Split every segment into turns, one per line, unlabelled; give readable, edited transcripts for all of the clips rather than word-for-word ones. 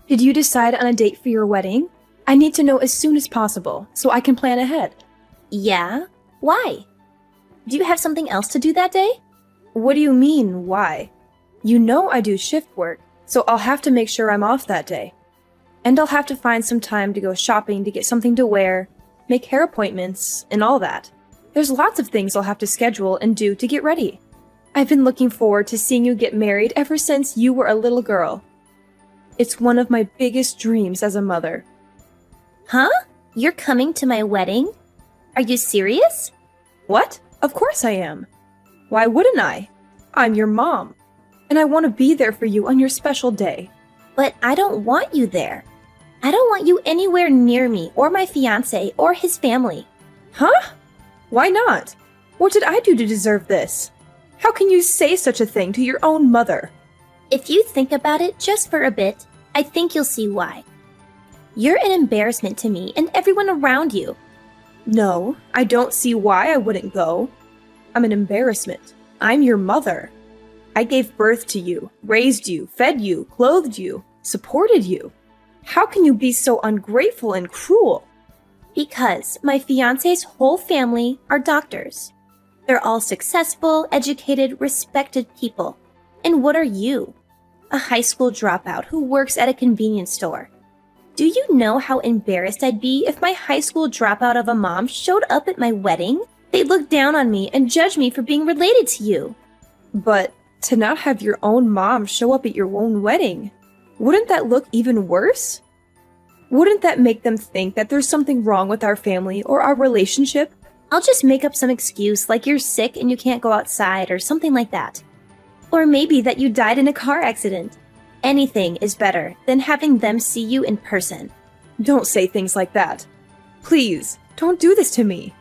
Did you decide on a date for your wedding? I need to know as soon as possible so I can plan ahead.
Yeah? Why? Do you have something else to do that day?
What do you mean, why? You know I do shift work, so I'll have to make sure I'm off that day. And I'll have to find some time to go shopping to get something to wear, make hair appointments, and all that. There's lots of things I'll have to schedule and do to get ready. I've been looking forward to seeing you get married ever since you were a little girl. It's one of my biggest dreams as a mother.
Huh? You're coming to my wedding? Are you serious?
What? Of course I am. Why wouldn't I? I'm your mom, and I want to be there for you on your special day.
But I don't want you there. I don't want you anywhere near me or my fiancé or his family.
Huh? Why not? What did I do to deserve this? How can you say such a thing to your own mother?
If you think about it just for a bit, I think you'll see why. You're an embarrassment to me and everyone around you.
No, I don't see why I wouldn't go. I'm an embarrassment. I'm your mother. I gave birth to you, raised you, fed you, clothed you, supported you. How can you be so ungrateful and cruel?
Because my fiancé's whole family are doctors. They're all successful, educated, respected people. And what are you? A high school dropout who works at a convenience store. Do you know how embarrassed I'd be if my high school dropout of a mom showed up at my wedding? They'd look down on me and judge me for being related to you.
But to not have your own mom show up at your own wedding, wouldn't that look even worse? Wouldn't that make them think that there's something wrong with our family or our relationship?
I'll just make up some excuse like you're sick and you can't go outside or something like that. Or maybe that you died in a car accident. Anything is better than having them see you in person.
Don't say things like that. Please, don't do this to me.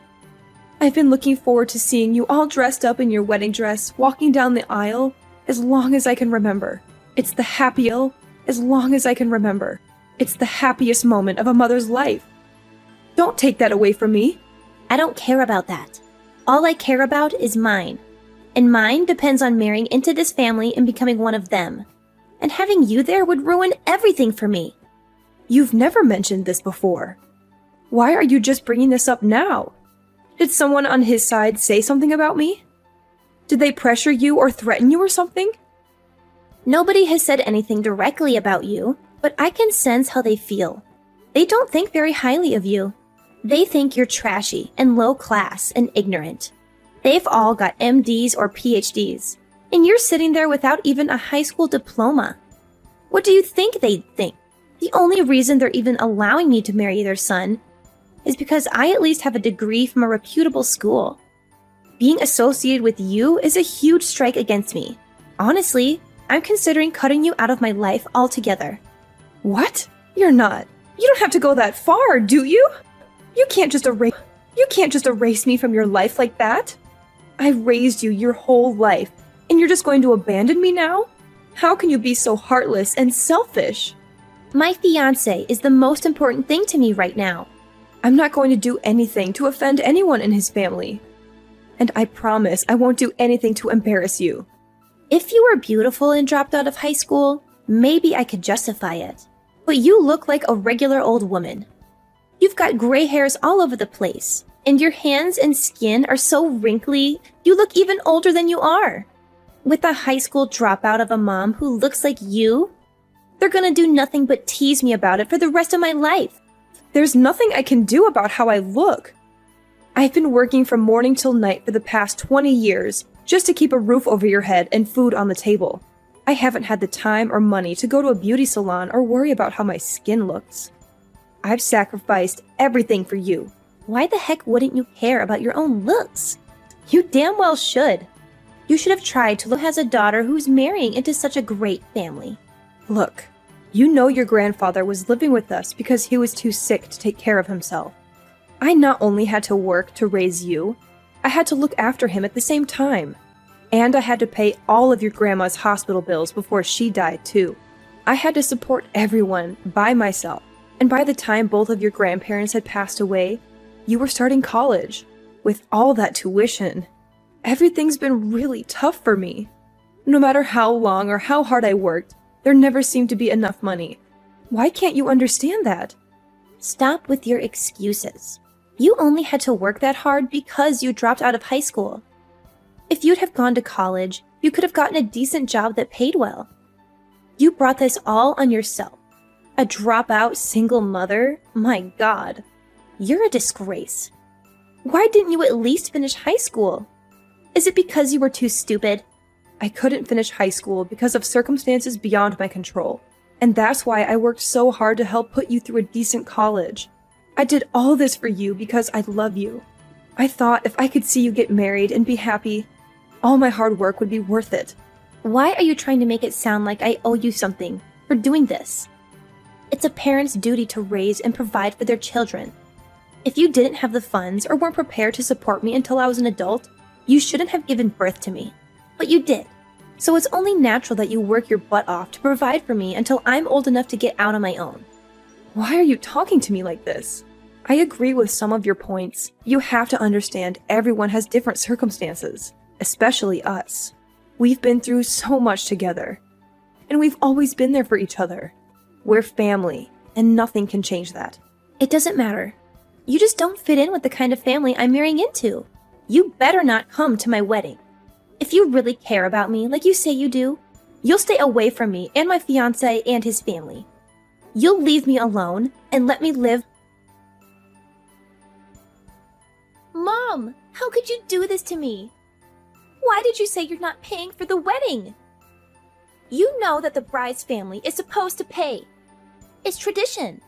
I've been looking forward to seeing you all dressed up in your wedding dress, walking down the aisle, as long as I can remember. It's the happiest, as long as I can remember. It's the happiest moment of a mother's life. Don't take that away from me.
I don't care about that. All I care about is mine. And mine depends on marrying into this family and becoming one of them. And having you there would ruin everything for me.
You've never mentioned this before. Why are you just bringing this up now? Did someone on his side say something about me? Did they pressure you or threaten you or something?
Nobody has said anything directly about you, but I can sense how they feel. They don't think very highly of you. They think you're trashy and low class and ignorant. They've all got MDs or PhDs, and you're sitting there without even a high school diploma. What do you think they'd think? The only reason they're even allowing me to marry their son is because I at least have a degree from a reputable school. Being associated with you is a huge strike against me. Honestly, I'm considering cutting you out of my life altogether.
What? You're not. You don't have to go that far, do you? You can't just erase me from your life like that. I raised you your whole life, and you're just going to abandon me now? How can you be so heartless and selfish?
My fiancé is the most important thing to me right now.
I'm not going to do anything to offend anyone in his family. And I promise I won't do anything to embarrass you.
If you were beautiful and dropped out of high school, maybe I could justify it. But you look like a regular old woman. You've got gray hairs all over the place, and your hands and skin are so wrinkly, you look even older than you are. With a high school dropout of a mom who looks like you, they're gonna do nothing but tease me about it for the rest of my life.
There's nothing I can do about how I look. I've been working from morning till night for the past 20 years just to keep a roof over your head and food on the table. I haven't had the time or money to go to a beauty salon or worry about how my skin looks. I've sacrificed everything for you.
Why the heck wouldn't you care about your own looks? You damn well should. You should have tried to look as a daughter who's marrying into such a great family.
Look, you know your grandfather was living with us because he was too sick to take care of himself. I not only had to work to raise you, I had to look after him at the same time. And I had to pay all of your grandma's hospital bills before she died too. I had to support everyone by myself. And by the time both of your grandparents had passed away, you were starting college. With all that tuition, everything's been really tough for me. No matter how long or how hard I worked, there never seemed to be enough money. Why can't you understand that?
Stop with your excuses. You only had to work that hard because you dropped out of high school. If you'd have gone to college, you could have gotten a decent job that paid well. You brought this all on yourself. A dropout single mother? My God. You're a disgrace. Why didn't you at least finish high school? Is it because you were too stupid?
I couldn't finish high school because of circumstances beyond my control. And that's why I worked so hard to help put you through a decent college. I did all this for you because I love you. I thought if I could see you get married and be happy, all my hard work would be worth it.
Why are you trying to make it sound like I owe you something for doing this? It's a parent's duty to raise and provide for their children. If you didn't have the funds or weren't prepared to support me until I was an adult, you shouldn't have given birth to me. But you did. So it's only natural that you work your butt off to provide for me until I'm old enough to get out on my own.
Why are you talking to me like this? I agree with some of your points. You have to understand everyone has different circumstances, especially us. We've been through so much together, and we've always been there for each other. We're family, and nothing can change that.
It doesn't matter. You just don't fit in with the kind of family I'm marrying into. You better not come to my wedding. If you really care about me like you say you do, you'll stay away from me and my fiancé and his family. You'll leave me alone and let me live. Mom, how could you do this to me? Why did you say you're not paying for the wedding? You know that the bride's family is supposed to pay. It's tradition.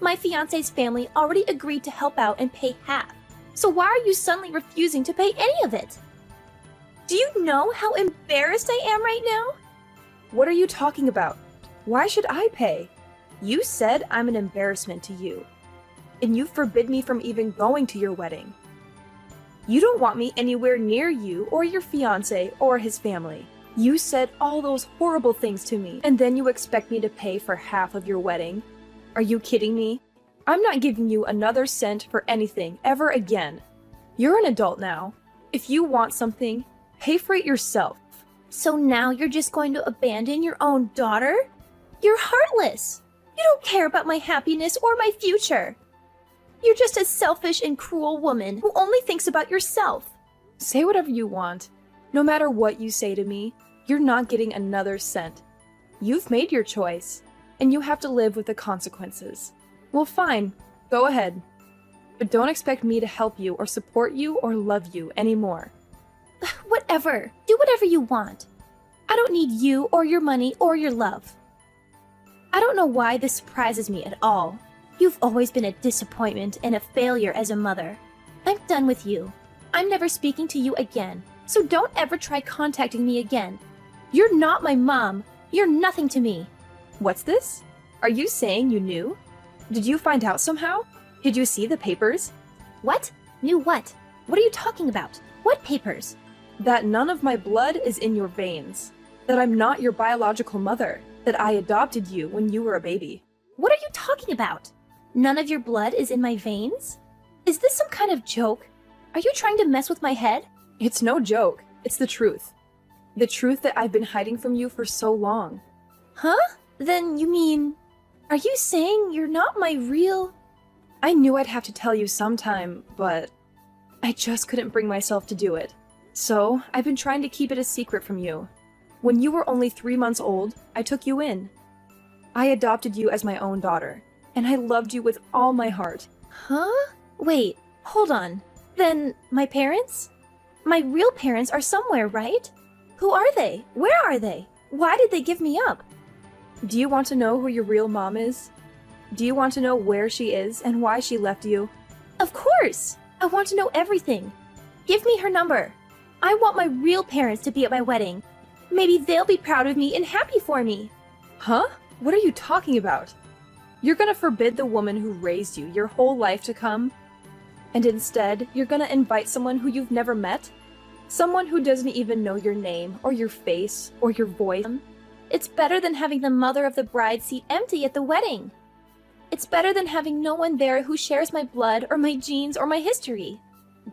My fiancé's family already agreed to help out and pay half. So why are you suddenly refusing to pay any of it? Do you know how embarrassed I am right now?
What are you talking about? Why should I pay? You said I'm an embarrassment to you, and you forbid me from even going to your wedding. You don't want me anywhere near you or your fiancé or his family. You said all those horrible things to me, and then you expect me to pay for half of your wedding? Are you kidding me? I'm not giving you another cent for anything ever again. You're an adult now. If you want something, pay for it yourself.
So now you're just going to abandon your own daughter? You're heartless. You don't care about my happiness or my future. You're just a selfish and cruel woman who only thinks about yourself.
Say whatever you want. No matter what you say to me, you're not getting another cent. You've made your choice, and you have to live with the consequences. Well, fine. Go ahead. But don't expect me to help you or support you or love you anymore.
Whatever. Do whatever you want. I don't need you or your money or your love. I don't know why this surprises me at all. You've always been a disappointment and a failure as a mother. I'm done with you. I'm never speaking to you again, so don't ever try contacting me again. You're not my mom. You're nothing to me.
What's this? Are you saying you knew? Did you find out somehow? Did you see the papers?
What? Knew what? What are you talking about? What papers?
That none of my blood is in your veins. That I'm not your biological mother. That I adopted you when you were a baby.
What are you talking about? None of your blood is in my veins? Is this some kind of joke? Are you trying to mess with my head?
It's no joke. It's the truth. The truth that I've been hiding from you for so long.
Huh? Then you mean... Are you saying you're not my real...
I knew I'd have to tell you sometime, but I just couldn't bring myself to do it. So, I've been trying to keep it a secret from you. When you were only 3 months old, I took you in. I adopted you as my own daughter, and I loved you with all my heart.
Huh? Wait, hold on. Then, my parents? My real parents are somewhere, right? Who are they? Where are they? Why did they give me up?
Do you want to know who your real mom is? Do you want to know where she is and why she left you?
Of course! I want to know everything. Give me her number. I want my real parents to be at my wedding. Maybe they'll be proud of me and happy for me.
Huh? What are you talking about? You're gonna forbid the woman who raised you your whole life to come? And instead, you're gonna invite someone who you've never met? Someone who doesn't even know your name, or your face, or your voice?
It's better than having the mother of the bride seat empty at the wedding. It's better than having no one there who shares my blood, or my genes, or my history.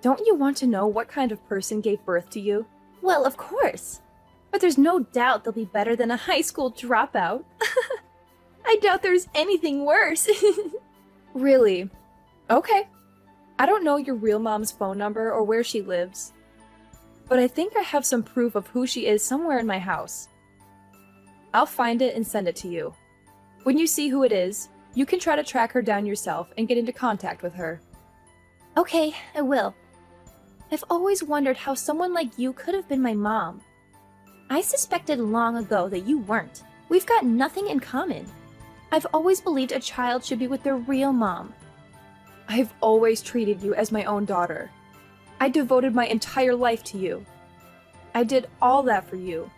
Don't you want to know what kind of person gave birth to you?
Well, of course. But there's no doubt they'll be better than a high school dropout. I doubt there's anything worse.
Really? Okay. I don't know your real mom's phone number or where she lives, but I think I have some proof of who she is somewhere in my house. I'll find it and send it to you. When you see who it is, you can try to track her down yourself and get into contact with her.
Okay, I will. I've always wondered how someone like you could have been my mom. I suspected long ago that you weren't. We've got nothing in common. I've always believed a child should be with their real mom.
I've always treated you as my own daughter. I devoted my entire life to you. I did all that for you.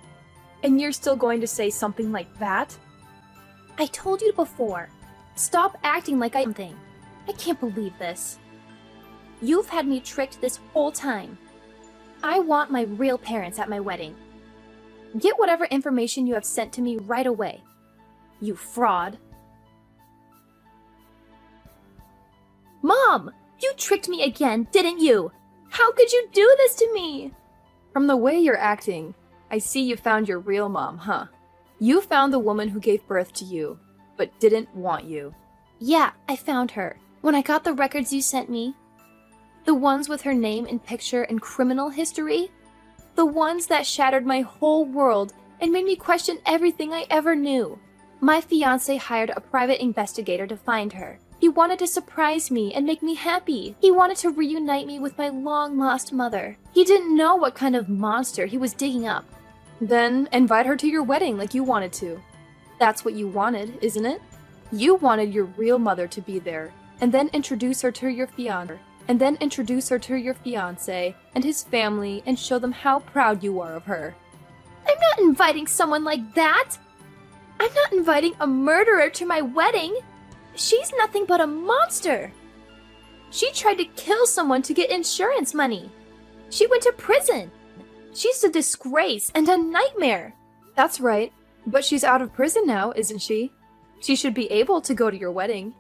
And you're still going to say something like that?
I told you before. Stop acting like I'm something. I can't believe this. You've had me tricked this whole time. I want my real parents at my wedding. Get whatever information you have sent to me right away. You fraud. Mom! You tricked me again, didn't you? How could you do this to me?
From the way you're acting, I see you found your real mom, huh? You found the woman who gave birth to you, but didn't want you.
Yeah, I found her. When I got the records you sent me. The ones with her name and picture and criminal history. The ones that shattered my whole world and made me question everything I ever knew. My fiancé hired a private investigator to find her. He wanted to surprise me and make me happy. He wanted to reunite me with my long-lost mother. He didn't know what kind of monster he was digging up.
Then invite her to your wedding like you wanted to. That's what you wanted, isn't it? You wanted your real mother to be there, and then introduce her to your fiancé, and his family and show them how proud you are of her.
I'm not inviting someone like that! I'm not inviting a murderer to my wedding! She's nothing but a monster! She tried to kill someone to get insurance money. She went to prison. She's a disgrace and a nightmare.
That's right, but she's out of prison now, isn't she? She should be able to go to your wedding.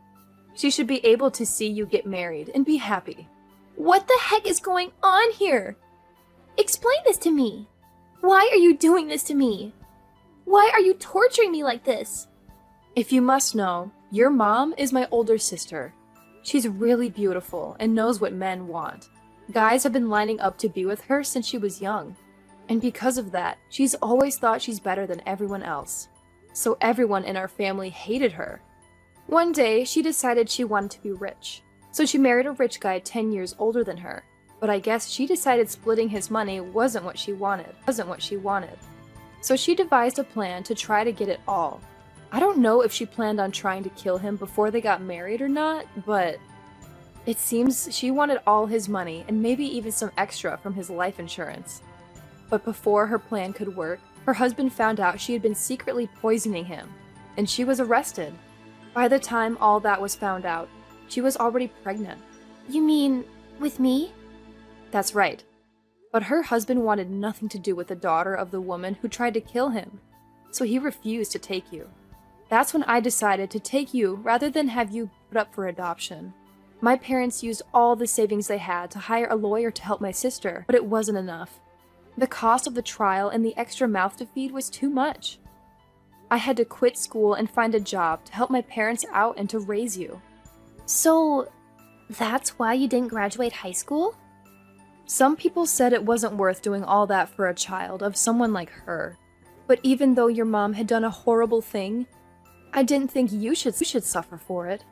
She should be able to see you get married and be happy.
What the heck is going on here? Explain this to me. Why are you doing this to me? Why are you torturing me like this?
If you must know, your mom is my older sister. She's really beautiful and knows what men want. Guys have been lining up to be with her since she was young. And because of that, she's always thought she's better than everyone else. So everyone in our family hated her. One day, she decided she wanted to be rich. So she married a rich guy 10 years older than her. But I guess she decided splitting his money wasn't what she wanted. So she devised a plan to try to get it all. I don't know if she planned on trying to kill him before they got married or not, but it seems she wanted all his money and maybe even some extra from his life insurance. But before her plan could work, her husband found out she had been secretly poisoning him, and she was arrested. By the time all that was found out, she was already pregnant.
You mean with me?
That's right. But her husband wanted nothing to do with the daughter of the woman who tried to kill him, so he refused to take you. That's when I decided to take you rather than have you put up for adoption. My parents used all the savings they had to hire a lawyer to help my sister, but it wasn't enough. The cost of the trial and the extra mouth to feed was too much. I had to quit school and find a job to help my parents out and to raise you.
So, that's why you didn't graduate high school?
Some people said it wasn't worth doing all that for a child of someone like her. But even though your mom had done a horrible thing, I didn't think you should suffer for it.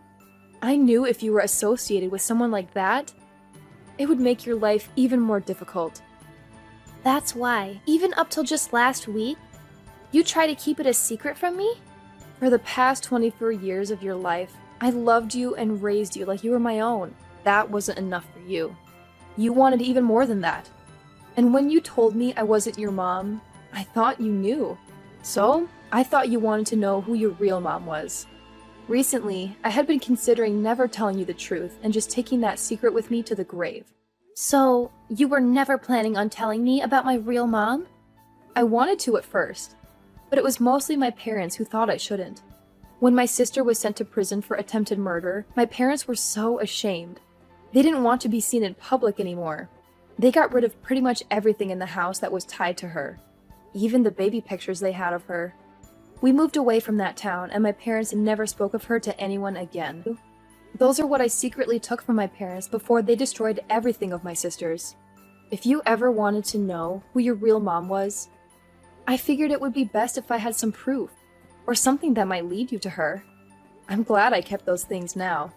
I knew if you were associated with someone like that, it would make your life even more difficult.
That's why, even up till just last week, you try to keep it a secret from me?
For the past 24 years of your life, I loved you and raised you like you were my own. That wasn't enough for you. You wanted even more than that. And when you told me I wasn't your mom, I thought you knew. So, I thought you wanted to know who your real mom was. Recently, I had been considering never telling you the truth and just taking that secret with me to the grave.
So, you were never planning on telling me about my real mom?
I wanted to at first, but it was mostly my parents who thought I shouldn't. When my sister was sent to prison for attempted murder, my parents were so ashamed. They didn't want to be seen in public anymore. They got rid of pretty much everything in the house that was tied to her, even the baby pictures they had of her. We moved away from that town, and my parents never spoke of her to anyone again. Those are what I secretly took from my parents before they destroyed everything of my sisters. If you ever wanted to know who your real mom was, I figured it would be best if I had some proof, or something that might lead you to her. I'm glad I kept those things now.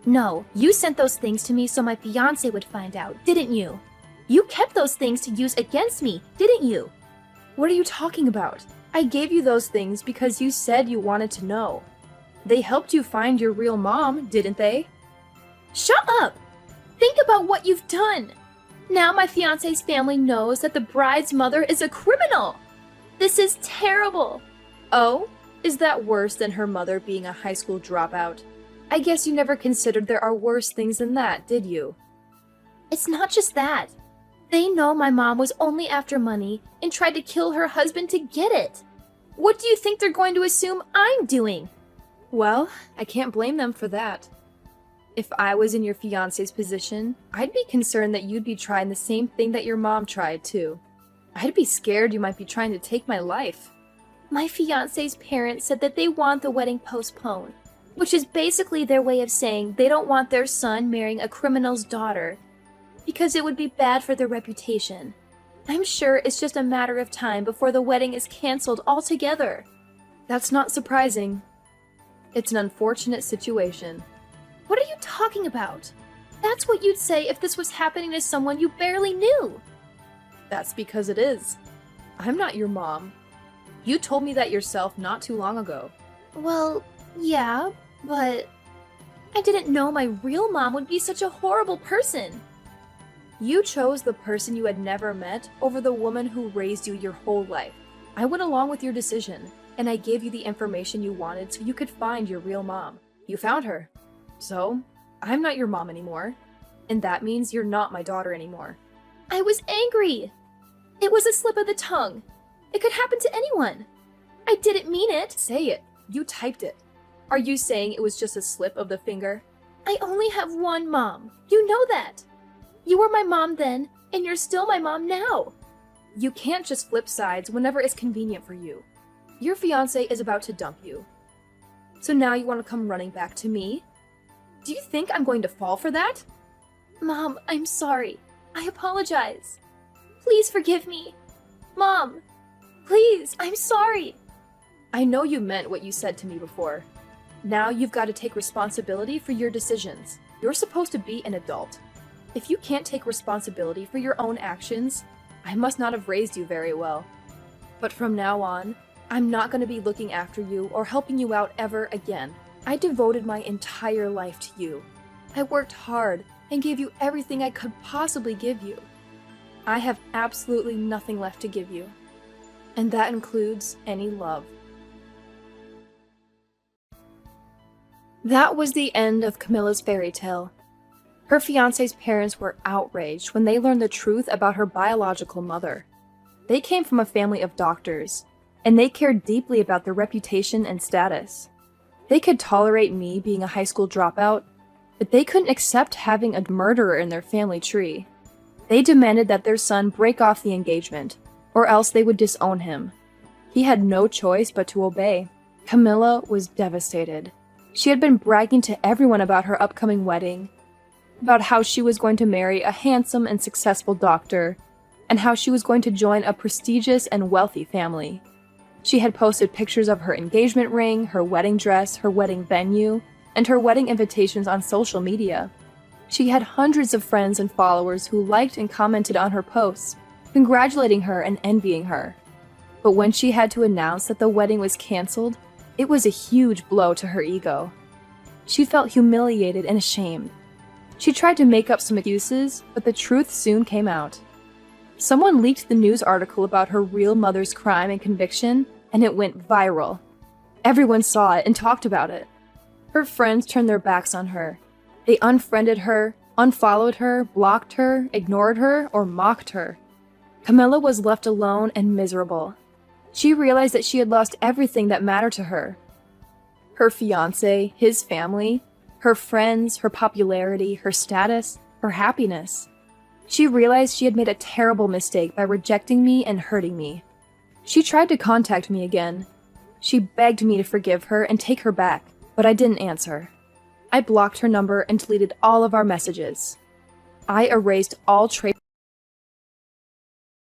No, you sent those things to me so my fiance would find out, didn't you? You kept those things to use against me, didn't you?
What are you talking about? I gave you those things because you said you wanted to know. They helped you find your real mom, didn't they?
Shut up! Think about what you've done! Now my fiance's family knows that the bride's mother is a criminal! This is terrible!
Oh? Is that worse than her mother being a high school dropout? I guess you never considered there are worse things than that, did you?
It's not just that. They know my mom was only after money and tried to kill her husband to get it. What do you think they're going to assume I'm doing?
Well, I can't blame them for that. If I was in your fiance's position, I'd be concerned that you'd be trying the same thing that your mom tried too. I'd be scared you might be trying to take my life.
My fiance's parents said that they want the wedding postponed, which is basically their way of saying they don't want their son marrying a criminal's daughter, because it would be bad for their reputation. I'm sure it's just a matter of time before the wedding is canceled altogether.
That's not surprising. It's an unfortunate situation.
What are you talking about? That's what you'd say if this was happening to someone you barely knew.
That's because it is. I'm not your mom. You told me that yourself not too long ago.
Well, yeah, but I didn't know my real mom would be such a horrible person.
You chose the person you had never met over the woman who raised you your whole life. I went along with your decision, and I gave you the information you wanted so you could find your real mom. You found her. So, I'm not your mom anymore, and that means you're not my daughter anymore.
I was angry. It was a slip of the tongue. It could happen to anyone. I didn't mean it.
Say it. You typed it. Are you saying it was just a slip of the finger?
I only have one mom. You know that. You were my mom then, and you're still my mom now.
You can't just flip sides whenever it's convenient for you. Your fiancé is about to dump you. So now you want to come running back to me? Do you think I'm going to fall for that?
Mom, I'm sorry. I apologize. Please forgive me. Mom, please, I'm sorry.
I know you meant what you said to me before. Now you've got to take responsibility for your decisions. You're supposed to be an adult. If you can't take responsibility for your own actions, I must not have raised you very well. But from now on, I'm not going to be looking after you or helping you out ever again. I devoted my entire life to you. I worked hard and gave you everything I could possibly give you. I have absolutely nothing left to give you. And that includes any love. That was the end of Camilla's fairy tale. Her fiancé's parents were outraged when they learned the truth about her biological mother. They came from a family of doctors, and they cared deeply about their reputation and status. They could tolerate me being a high school dropout, but they couldn't accept having a murderer in their family tree. They demanded that their son break off the engagement, or else they would disown him. He had no choice but to obey. Camilla was devastated. She had been bragging to everyone about her upcoming wedding, about how she was going to marry a handsome and successful doctor, and how she was going to join a prestigious and wealthy family. She had posted pictures of her engagement ring, her wedding dress, her wedding venue, and her wedding invitations on social media. She had hundreds of friends and followers who liked and commented on her posts, congratulating her and envying her. But when she had to announce that the wedding was canceled, it was a huge blow to her ego. She felt humiliated and ashamed. She tried to make up some excuses, but the truth soon came out. Someone leaked the news article about her real mother's crime and conviction, and it went viral. Everyone saw it and talked about it. Her friends turned their backs on her. They unfriended her, unfollowed her, blocked her, ignored her, or mocked her. Camilla was left alone and miserable. She realized that she had lost everything that mattered to her. Her fiancé, his family, her friends, her popularity, her status, her happiness. She realized she had made a terrible mistake by rejecting me and hurting me. She tried to contact me again, She begged me to forgive her and take her back, but I didn't answer. I blocked her number and deleted all of our messages. I erased all trace